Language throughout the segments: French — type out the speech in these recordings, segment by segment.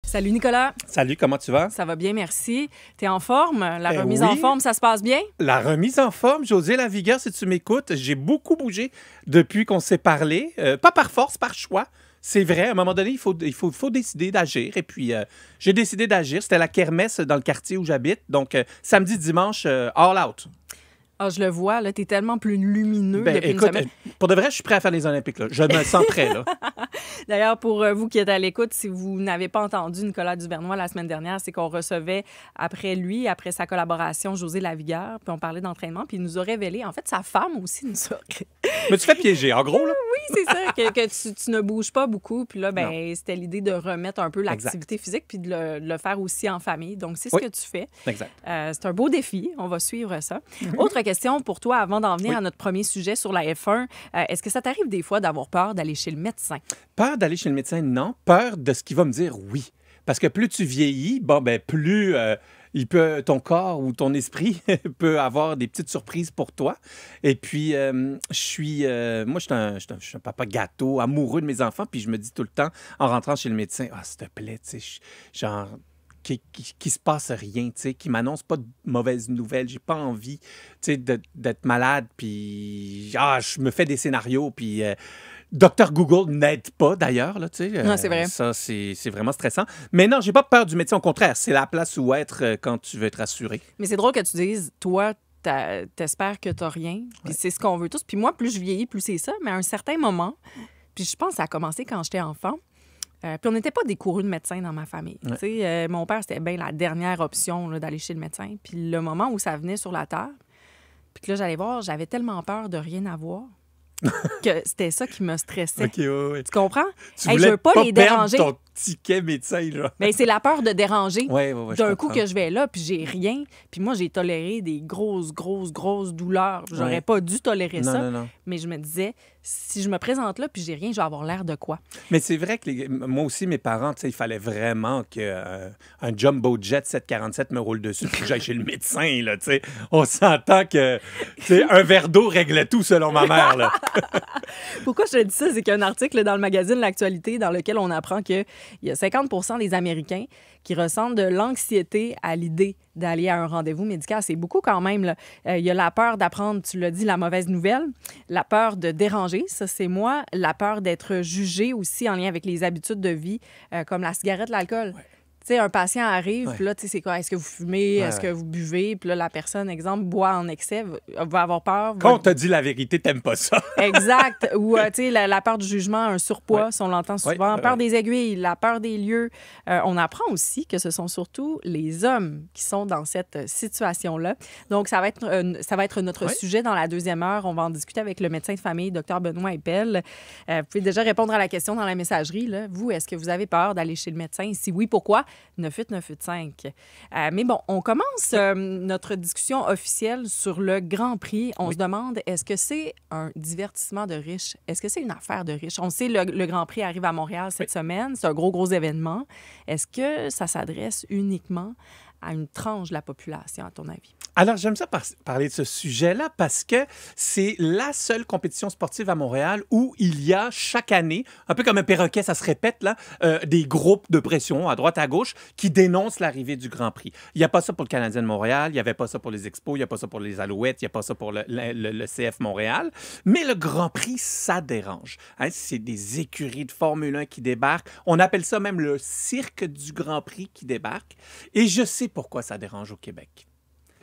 Salut Nicolas. Salut, comment tu vas? Ça va bien, merci. T'es en forme? La remise oui. en forme, ça se passe bien? La remise en forme, José Lavigueur, si tu m'écoutes, j'ai beaucoup bougé depuis qu'on s'est parlé. Pas par force, par choix. C'est vrai, à un moment donné, il faut décider d'agir. Et puis, j'ai décidé d'agir. C'était la kermesse dans le quartier où j'habite. Donc, samedi, dimanche, all out. Ah, je le vois, là, t'es tellement plus lumineux depuis écoute, une semaine. pour de vrai, je suis prêt à faire les Olympiques. Là. Je me sens prêt. Là. D'ailleurs, pour vous qui êtes à l'écoute, si vous n'avez pas entendu Nicolas Duvernois la semaine dernière, c'est qu'on recevait après sa collaboration, José Lavigueur, puis on parlait d'entraînement, puis il nous a révélé, en fait, sa femme aussi nous a... Mais tu fais piéger, en gros, là? Oui, c'est ça, que tu ne bouges pas beaucoup. Puis là, c'était l'idée de remettre un peu l'activité physique puis de le faire aussi en famille. Donc, c'est ce que tu fais. Exact. C'est un beau défi. On va suivre ça. Autre question pour toi, avant d'en venir à notre premier sujet sur la F1. Est-ce que ça t'arrive des fois d'avoir peur d'aller chez le médecin? Peur d'aller chez le médecin, non. Peur de ce qu'il va me dire, oui. Parce que plus tu vieillis, plus ton corps ou ton esprit peut avoir des petites surprises pour toi. Et puis, moi, je suis un papa gâteau, amoureux de mes enfants, puis je me dis tout le temps, en rentrant chez le médecin, « Ah, s'il te plaît, tu sais, genre... » Qui se passe rien, tu sais, qui m'annonce pas de mauvaises nouvelles. J'ai pas envie, tu sais, d'être malade, puis je me fais des scénarios, puis Docteur Google n'aide pas, d'ailleurs, là, tu sais. Non, c'est vrai. Ça, c'est vraiment stressant. Mais non, j'ai pas peur du médecin, au contraire, c'est la place où être quand tu veux être rassuré. Mais c'est drôle que tu dises, toi, t'espères que t'as rien, puis c'est ce qu'on veut tous. Puis moi, plus je vieillis, plus c'est ça. Mais à un certain moment, puis je pense que ça a commencé quand j'étais enfant. Puis on n'était pas des courus de médecins dans ma famille. Ouais. Mon père, c'était bien la dernière option là, d'aller chez le médecin. Puis le moment où ça venait sur la table, puis que là, j'allais voir, j'avais tellement peur de rien avoir que c'était ça qui me stressait. OK, oui. Tu comprends? Tu voulais je veux pas les déranger. Ton ticket médecin, là. Bien, c'est la peur de déranger. Ouais, d'un coup que je vais là, puis j'ai rien. Puis moi, j'ai toléré des grosses douleurs. J'aurais pas dû tolérer ça. Non. Mais je me disais, si je me présente là, puis j'ai rien, je vais avoir l'air de quoi? Mais c'est vrai que moi aussi, mes parents, tu sais, il fallait vraiment qu'un jumbo jet 747 me roule dessus puis que j'aille chez le médecin, là, tu sais. On s'entend que, tu sais, un verre d'eau réglait tout, selon ma mère, là. Pourquoi je te dis ça? C'est qu'il y a un article dans le magazine L'Actualité dans lequel on apprend qu'il y a 50 des Américains qui ressentent de l'anxiété à l'idée d'aller à un rendez-vous médical. C'est beaucoup quand même, là. Il y a la peur d'apprendre, tu l'as dit, la mauvaise nouvelle, la peur de déranger, ça c'est moi, la peur d'être jugé aussi en lien avec les habitudes de vie, comme la cigarette, l'alcool. Ouais. Tu sais, un patient arrive, puis là, tu sais, c'est quoi? Est-ce que vous fumez? Est-ce que vous buvez? Puis là, la personne, exemple, boit en excès, va avoir peur. Quand on t'a dit la vérité, t'aimes pas ça. Exact. Ou, tu sais, la peur du jugement, un surpoids, si on l'entend souvent. Peur des aiguilles, la peur des lieux. On apprend aussi que ce sont surtout les hommes qui sont dans cette situation-là. Donc, ça va être notre sujet dans la deuxième heure. On va en discuter avec le médecin de famille, Dr Benoît Eppel. Vous pouvez déjà répondre à la question dans la messagerie, là. Vous, est-ce que vous avez peur d'aller chez le médecin? Si oui, pourquoi? 98985. Mais bon, on commence notre discussion officielle sur le Grand Prix. On se demande, est-ce que c'est un divertissement de riches? Est-ce que c'est une affaire de riches? On sait, le Grand Prix arrive à Montréal cette semaine. C'est un gros événement. Est-ce que ça s'adresse uniquement à une tranche de la population, à ton avis? Alors, j'aime ça parler de ce sujet-là parce que c'est la seule compétition sportive à Montréal où il y a chaque année, un peu comme un perroquet, ça se répète, là, des groupes de pression à droite, à gauche qui dénoncent l'arrivée du Grand Prix. Il n'y a pas ça pour le Canadien de Montréal, il n'y avait pas ça pour les Expos, il n'y a pas ça pour les Alouettes, il n'y a pas ça pour le CF Montréal. Mais le Grand Prix, ça dérange. Hein, c'est des écuries de Formule 1 qui débarquent. On appelle ça même le cirque du Grand Prix qui débarque. Et je sais pourquoi ça dérange au Québec.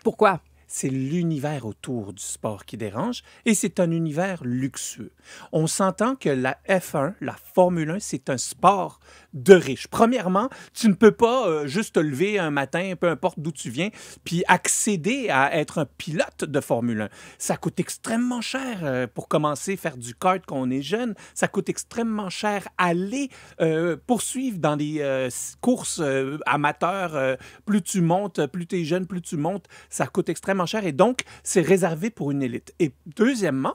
Pourquoi? C'est l'univers autour du sport qui dérange et c'est un univers luxueux. On s'entend que la F1, la Formule 1, c'est un sport de riches. Premièrement, tu ne peux pas juste te lever un matin, peu importe d'où tu viens, puis accéder à être un pilote de Formule 1. Ça coûte extrêmement cher pour commencer, faire du kart quand on est jeune. Ça coûte extrêmement cher aller poursuivre dans des courses amateurs. Plus tu montes, plus tu es jeune, plus tu montes, ça coûte extrêmement cher et donc, c'est réservé pour une élite. Et deuxièmement,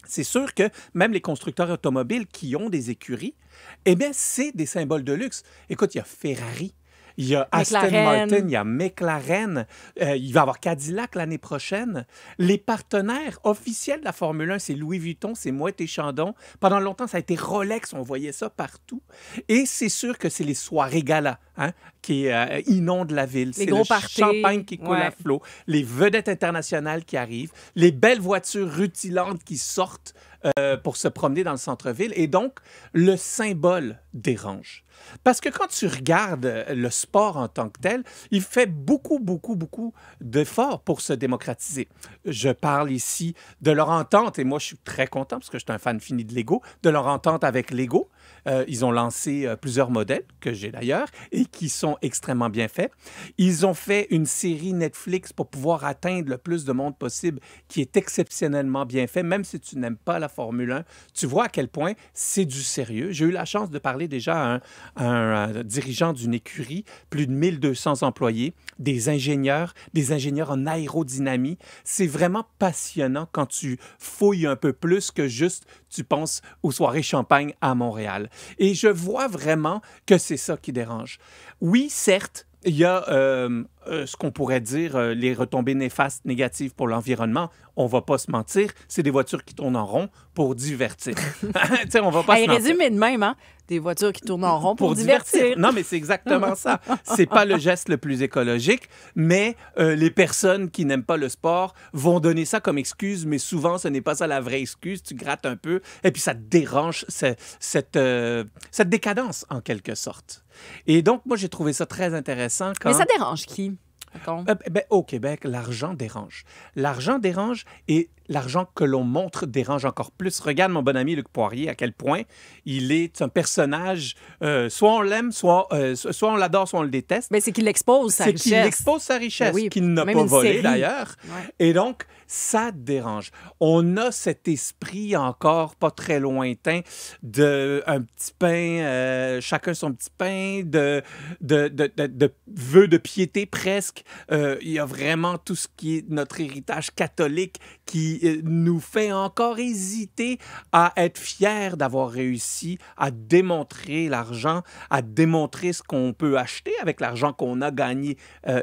c'est sûr que même les constructeurs automobiles qui ont des écuries, eh bien, c'est des symboles de luxe. Écoute, il y a Ferrari, il y a Aston McLaren. Martin, il y a McLaren, il va y avoir Cadillac l'année prochaine. Les partenaires officiels de la Formule 1, c'est Louis Vuitton, c'est Moët et Chandon. Pendant longtemps, ça a été Rolex, on voyait ça partout. Et c'est sûr que c'est les soirées gala qui inondent la ville. C'est gros le parties. champagne qui coule à flot, les vedettes internationales qui arrivent, les belles voitures rutilantes qui sortent pour se promener dans le centre-ville. Et donc, le symbole dérange. Parce que quand tu regardes le sport en tant que tel, il fait beaucoup d'efforts pour se démocratiser. Je parle ici de leur entente, et moi je suis très content parce que je suis un fan fini de Lego, de leur entente avec Lego. Ils ont lancé plusieurs modèles, que j'ai d'ailleurs, et qui sont extrêmement bien faits. Ils ont fait une série Netflix pour pouvoir atteindre le plus de monde possible, qui est exceptionnellement bien fait. Même si tu n'aimes pas la Formule 1, tu vois à quel point c'est du sérieux. J'ai eu la chance de parler déjà à un dirigeant d'une écurie, plus de 1200 employés, des ingénieurs en aérodynamie. C'est vraiment passionnant quand tu fouilles un peu plus que juste tu penses aux soirées champagne à Montréal. Et je vois vraiment que c'est ça qui dérange. Oui, certes, il y a ce qu'on pourrait dire les retombées néfastes, négatives pour l'environnement. On ne va pas se mentir, c'est des voitures qui tournent en rond pour divertir. On va pas se mentir. Résumé de même, hein? Des voitures qui tournent en rond pour divertir. Non, mais c'est exactement ça. C'est pas le geste le plus écologique, mais les personnes qui n'aiment pas le sport vont donner ça comme excuse, mais souvent, ce n'est pas ça la vraie excuse. Tu grattes un peu et puis ça te dérange, cette décadence, en quelque sorte. Et donc, moi, j'ai trouvé ça très intéressant. Mais ça dérange qui? Au Québec, l'argent dérange. L'argent dérange et l'argent que l'on montre dérange encore plus. Regarde mon bon ami Luc Poirier, à quel point il est un personnage, soit on l'aime, soit on l'adore, soit on le déteste. Mais c'est qu'il expose sa richesse. C'est qu'il expose sa richesse, oui, qu'il n'a pas volé d'ailleurs. Ouais. Et donc, ça dérange. On a cet esprit encore pas très lointain de un petit pain, chacun son petit pain, de vœux de piété presque. Il y a vraiment tout ce qui est notre héritage catholique qui nous fait encore hésiter à être fiers d'avoir réussi à démontrer l'argent, à démontrer ce qu'on peut acheter avec l'argent qu'on a gagné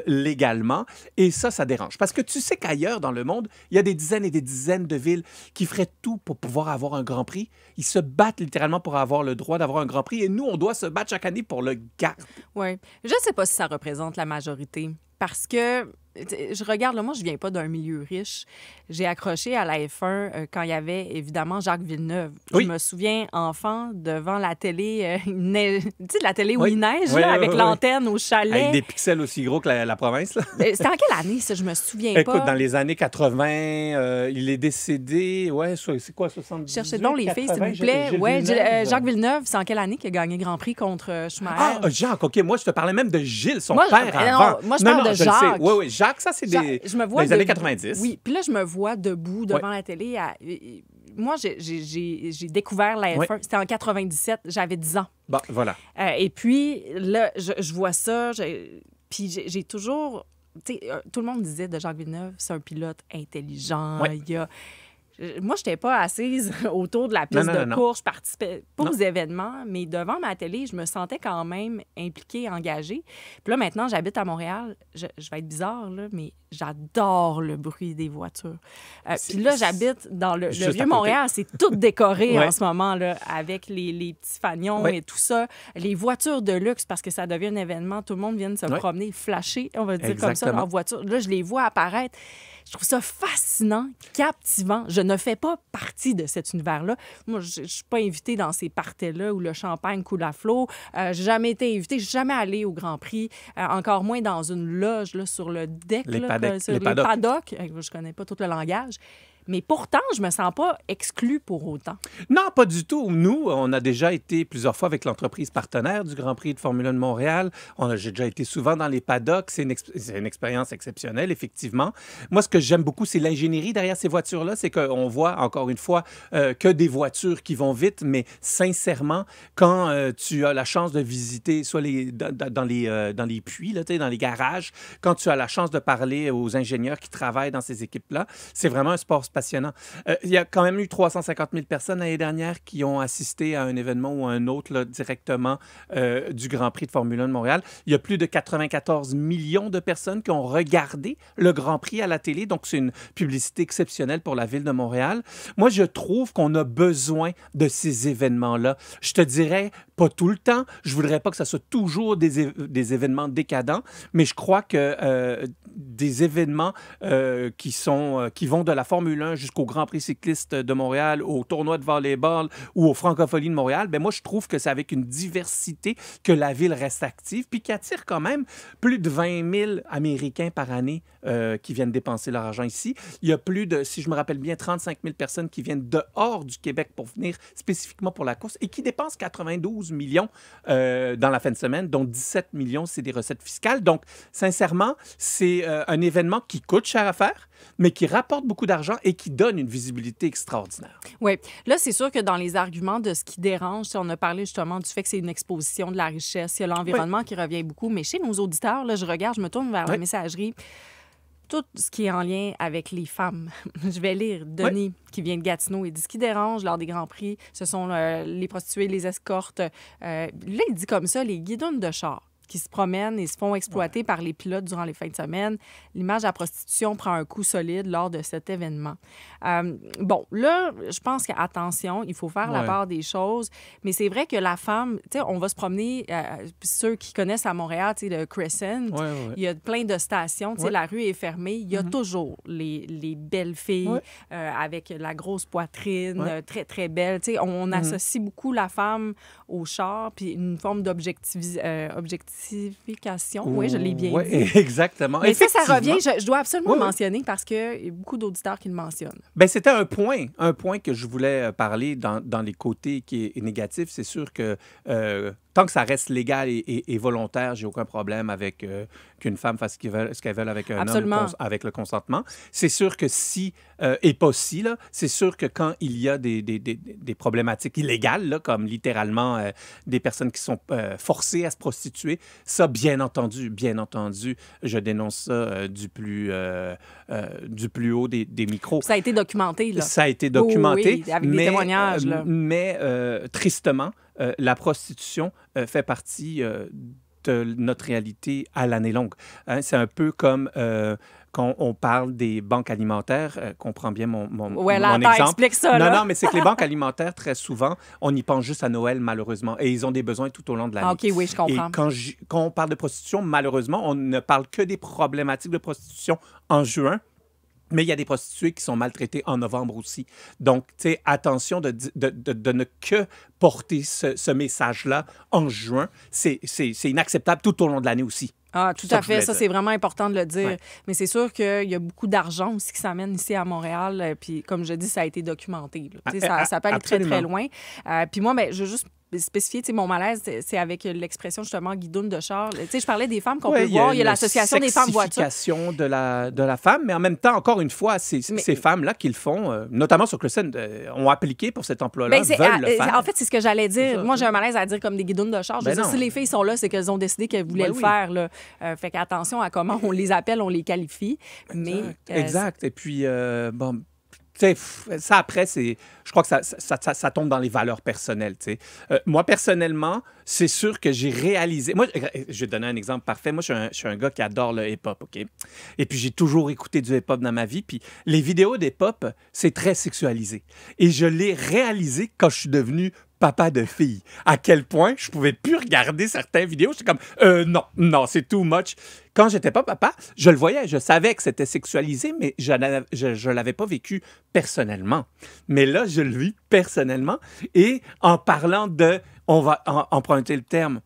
légalement. Et ça dérange. Parce que tu sais qu'ailleurs dans le monde, il y a des dizaines et des dizaines de villes qui feraient tout pour pouvoir avoir un Grand Prix. Ils se battent littéralement pour avoir le droit d'avoir un Grand Prix. Et nous, on doit se battre chaque année pour le garder. Oui. Je ne sais pas si ça représente la majorité. Parce que, je regarde, là, moi, je viens pas d'un milieu riche. J'ai accroché à la F1 quand il y avait, évidemment, Jacques Villeneuve. Oui. Je me souviens, enfant, devant la télé, tu sais, la télé où il neige, là, avec l'antenne au chalet. Avec des pixels aussi gros que la province, là. C'était en quelle année, ça? Je me souviens pas. Écoute, dans les années 80, il est décédé, c'est quoi, 70? Cherchez donc les filles, s'il vous plaît. Jacques Villeneuve, c'est en quelle année qu'il a gagné Grand Prix contre Schumacher? Ah, Jacques, OK. Moi, je te parlais même de Gilles, son père avant. Moi, je parle de Jacques. Oui, Jacques, ça, c'est des années 90. Oui, puis là, je me vois debout devant la télé. Moi, j'ai découvert la F1. C'était en 97. J'avais 10 ans. Bon, voilà. Et puis, là, je vois ça. Puis j'ai toujours... Tu sais, tout le monde disait de Jacques Villeneuve, c'est un pilote intelligent. Moi, je n'étais pas assise autour de la piste de course. Je participais pas aux événements, mais devant ma télé, je me sentais quand même impliquée, engagée. Puis là, maintenant, j'habite à Montréal. Je vais être bizarre, là, mais j'adore le bruit des voitures. Puis là, j'habite dans le Vieux-Montréal. C'est tout décoré en ce moment, là, avec les petits fanions et tout ça. Les voitures de luxe, parce que ça devient un événement. Tout le monde vient de se promener, flasher, on va dire comme ça, leur voiture. Là, je les vois apparaître. Je trouve ça fascinant, captivant. Je ne fais pas partie de cet univers-là. Moi, je ne suis pas invitée dans ces parties-là où le champagne coule à flot. Je n'ai jamais été invitée. Je ne suis jamais allée au Grand Prix. Encore moins dans une loge là, sur le deck. Les paddocks. Je ne connais pas tout le langage. Mais pourtant, je me sens pas exclue pour autant. Non, pas du tout. Nous, on a déjà été plusieurs fois avec l'entreprise partenaire du Grand Prix de Formule 1 de Montréal. J'ai déjà été souvent dans les paddocks. C'est une expérience exceptionnelle, effectivement. Moi, ce que j'aime beaucoup, c'est l'ingénierie derrière ces voitures-là. C'est qu'on voit, encore une fois, que des voitures qui vont vite, mais sincèrement, quand tu as la chance de visiter soit dans les puits, là, dans les garages, quand tu as la chance de parler aux ingénieurs qui travaillent dans ces équipes-là, c'est vraiment un sport spécial. passionnant. Il y a quand même eu 350 000 personnes l'année dernière qui ont assisté à un événement ou à un autre là, directement du Grand Prix de Formule 1 de Montréal. Il y a plus de 94 millions de personnes qui ont regardé le Grand Prix à la télé. Donc, c'est une publicité exceptionnelle pour la Ville de Montréal. Moi, je trouve qu'on a besoin de ces événements-là. Je te dirais, pas tout le temps. Je voudrais pas que ça soit toujours des événements décadents, mais je crois que des événements qui vont de la Formule 1 jusqu'au Grand Prix cycliste de Montréal, au tournoi de volleyball ou aux Francopholies de Montréal, ben moi, je trouve que c'est avec une diversité que la ville reste active, puis qui attire quand même plus de 20 000 Américains par année qui viennent dépenser leur argent ici. Il y a plus de, si je me rappelle bien, 35 000 personnes qui viennent dehors du Québec pour venir spécifiquement pour la course et qui dépensent 92 millions dans la fin de semaine, dont 17 millions, c'est des recettes fiscales. Donc, sincèrement, c'est un événement qui coûte cher à faire, mais qui rapporte beaucoup d'argent et qui donne une visibilité extraordinaire. Oui. Là, c'est sûr que dans les arguments de ce qui dérange, on a parlé justement du fait que c'est une exposition de la richesse. Il y a l'environnement qui revient beaucoup. Mais chez nos auditeurs, là, je me tourne vers la messagerie. Tout ce qui est en lien avec les femmes. Je vais lire Denis, qui vient de Gatineau. Il dit ce qui dérange lors des Grands Prix, ce sont les prostituées, les escortes. Là, il dit comme ça, les guidons de char qui se promènent et se font exploiter par les pilotes durant les fins de semaine. L'image de la prostitution prend un coup solide lors de cet événement. Bon, là, je pense qu'attention, il faut faire la part des choses, mais c'est vrai que la femme, tu sais, on va se promener, ceux qui connaissent à Montréal, tu sais, le Crescent, il y a plein de stations, tu sais, la rue est fermée, il y a toujours les belles filles avec la grosse poitrine, très, très belle. Tu sais, on associe beaucoup la femme au char, puis une forme objectivification. Oui, je l'ai bien dit. Exactement. Mais ça revient, je dois absolument mentionner parce qu'il y a beaucoup d'auditeurs qui le mentionnent. Bien, c'était un point que je voulais parler dans les côtés qui est négatif. C'est sûr que tant que ça reste légal et volontaire, j'ai aucun problème avec qu'une femme fasse ce qu'elle veut avec un homme avec le consentement. C'est sûr que et pas si, là, c'est sûr que quand il y a des problématiques illégales, là, comme littéralement des personnes qui sont forcées à se prostituer, ça, bien entendu, je dénonce ça du plus haut des micros. Ça a été documenté, là. Ça a été documenté. Oui, avec des témoignages, là. Mais tristement, la prostitution fait partie de notre réalité à l'année longue. Hein, c'est un peu comme quand on parle des banques alimentaires, comprends bien mon exemple. Explique ça, là. Non, mais c'est que les banques alimentaires, très souvent, on y pense juste à Noël, malheureusement, et ils ont des besoins tout au long de l'année. Ah, OK, oui, je comprends. Et quand on parle de prostitution, malheureusement, on ne parle que des problématiques de prostitution en juin. Mais il y a des prostituées qui sont maltraitées en novembre aussi. Donc, tu sais, attention de ne que porter ce message-là en juin. C'est inacceptable tout au long de l'année aussi. Ah, tout à fait. Ça, c'est vraiment important de le dire. Ouais. Mais c'est sûr qu'il y a beaucoup d'argent aussi qui s'amène ici à Montréal. Puis, comme je dis, ça a été documenté. Ça peut aller très, très loin. Puis moi, je veux juste spécifier, mon malaise, c'est avec l'expression justement guidoune de char. Je parlais des femmes qu'on peut voir. Il y a l'Association des femmes voitures. De la femme, mais en même temps, encore une fois, ces femmes-là qui le font, notamment sur Crescent, ont appliqué pour cet emploi-là, veulent le faire. En fait, c'est ce que j'allais dire. Moi, j'ai un malaise à dire comme des guidounes de char. Je veux dire, si les filles sont là, c'est qu'elles ont décidé qu'elles voulaient le faire. Là. Fait qu'attention à comment on les appelle, on les qualifie. Exact. Et puis, bon... ça, après, je crois que ça tombe dans les valeurs personnelles. Moi, personnellement, c'est sûr que j'ai réalisé... Moi, je vais te donner un exemple parfait. Moi, je suis un gars qui adore le hip-hop, OK? Et puis, j'ai toujours écouté du hip-hop dans ma vie. Puis, les vidéos d'hip-hop, c'est très sexualisé. Et je l'ai réalisé quand je suis devenu papa de fille. À quel point je pouvais plus regarder certaines vidéos. J'étais comme, non, c'est too much. Quand j'étais pas papa, je le voyais, je savais que c'était sexualisé, mais je l'avais pas vécu personnellement. Mais là, je le vis personnellement. Et en parlant on va emprunter le terme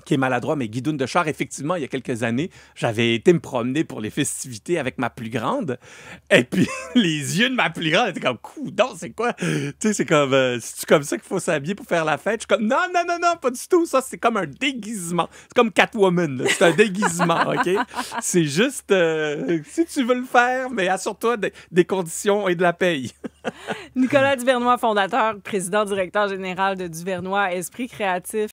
qui est maladroit, mais guidoune de char, effectivement, il y a quelques années, j'avais été me promener pour les festivités avec ma plus grande. Et puis, les yeux de ma plus grande étaient comme, coudonc, c'est quoi? Tu sais, c'est comme, c'est comme ça qu'il faut s'habiller pour faire la fête. Je suis comme, non, pas du tout. Ça, c'est comme un déguisement. C'est comme Catwoman, là. C'est un déguisement, OK? C'est juste, si tu veux le faire, mais assure-toi des conditions et de la paye. Nicolas Duvernois, fondateur, président, directeur général de Duvernois Esprit Créatif,